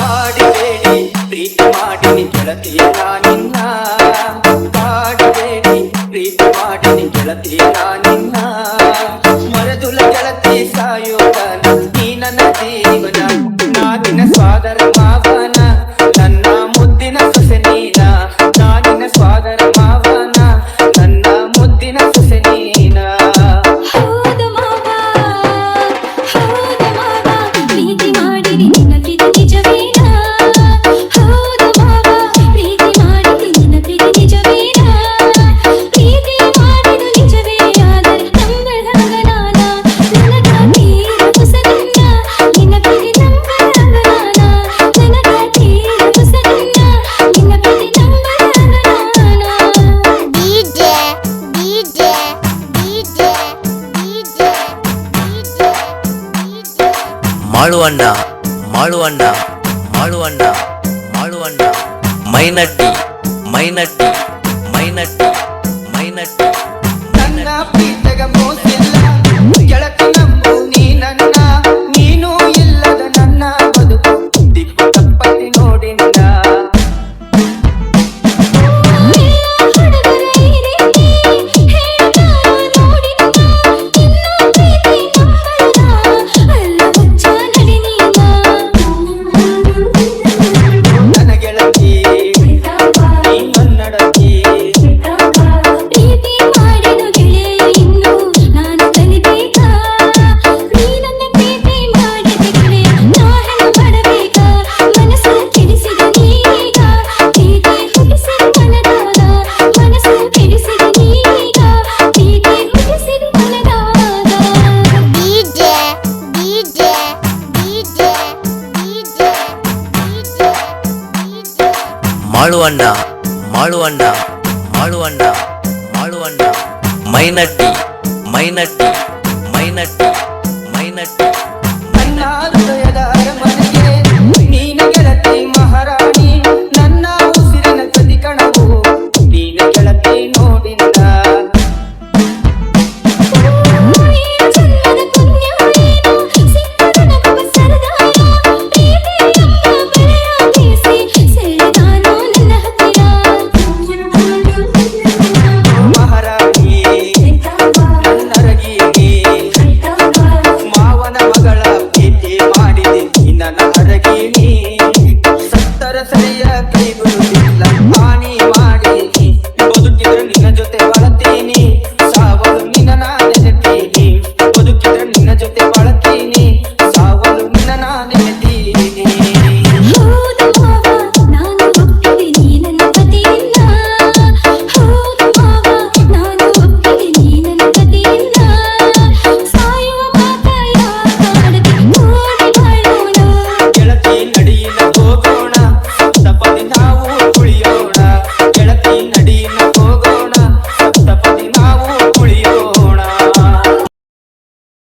ಕಾಡಬೇಡಿ ಪ್ರೀತಿ ಮಾಡಿನಿ ಗೆಳತಿಯ ನಿನ್ನ, ಕಾಡಬೇಡಿ ಪ್ರೀತಿ ಮಾಡಿನಿ ಗೆಳತಿಯ ನಿನ್ನ, ಮರದುಲ ಗೆಳತಿ ಸಾಯೋದನ ನೀ ನನ್ನ ಜೀವನ, ನಾನಿನ ಸ್ವಾದರ ಮಾವನ ನನ್ನ ಮುದ್ದಿನ ಸೊಸೆ ನೀನ, ನಾನಿನ ಸ್ವಾದರ ಮಾವನ ನನ್ನ ಮುದ್ದಿನ ಸೊಸೆ ನೀನ. ಹೌದು ಮಾವ, ಹೌದು ಮಾವ, ಪ್ರೀತಿ ಮಾಡಿರಿ ನಿನ್ನ ಪ್ರೀತಿ ನಿಜವೇನ? ಹೌದು ಮಾವ, ಪ್ರೀತಿ ಮಾಡಿರಿ ನಿನ್ನ ಪ್ರೀತಿ ನಿಜವೇನ? ಪ್ರೀತಿ ಮಾಡಿದು ನಿಜವೇ ಆದರೆ ನಂಬಳಂಗ ನಾನ, ನನಗ ತೀರ ಹೊಸದನ್ನ ನಿನ್ನ ಪ್ರೀತಿ ನಂಬಳಂಗ ನಾನ, ನನಗ ತೀರ ಹೊಸದನ್ನ ನಿನ್ನ ಪ್ರೀತಿ ನಂಬಳಂಗ ನಾನ. DJ DJ DJ DJ ಮಾಳುವಣ್ಣ ಮಾಳುವಣ್ಣ ಮಾಳುವಣ್ಣ ಮಾಳುವಣ್ಣ ಮೈನಟ್ಟಿ ಮೈನಟ್ಟಿ ಮೈನಟ್ಟಿ ಮೈನಟ್ಟಿ ನನ್ನ ಪ್ರೀತಗ ಮೋಸಿಲ್ಲ ಗೆಳತಿ ನಂಬು ನೀ ನನ್ನ, ನೀನು ಇಲ್ಲದ ನನ್ನ ಬದುಕು ದಿಕ್ಕು ತಪ್ಪತಿ ನೋಡಿನ. ನನ್ನ ಗೆಳತಿ ನೀ ನನ್ನಡತಿ, ಪ್ರೀತಿ ಮಾಡಿದ ಗೆಳೆಯ ಇನ್ನು ನಾನು ಕಲಿಬೇಕಾ? ನೀ ನನ್ನ ಪ್ರೀತಿ ಮಾಡಿದ ಗೆಳೆಯ ನಾನು ಮಾಡಬೇಕಾ? ಮನಸ್ಸು ಕೆಡಿಸಿದ ನೀಗ ಪ್ರೀತಿ ಹುಟ್ಟಿಸಿದ ಮನದಾಗ, ಮನಸ್ಸು ಕೆಡಿಸಿದ ನೀಗ ಪ್ರೀತಿ ಹುಟ್ಟಿಸಿದ ಮನದಾಗ. DJ DJ DJ DJ ಮಾಳುವಣ್ಣ ಮಾಳುವಣ್ಣ ಮಾಳುವಣ್ಣ ಮಾಳುವಣ್ಣ ಮೈನಟ್ಟಿ ಮೈನಟ್ಟಿ ಮೈನಟ್ಟಿ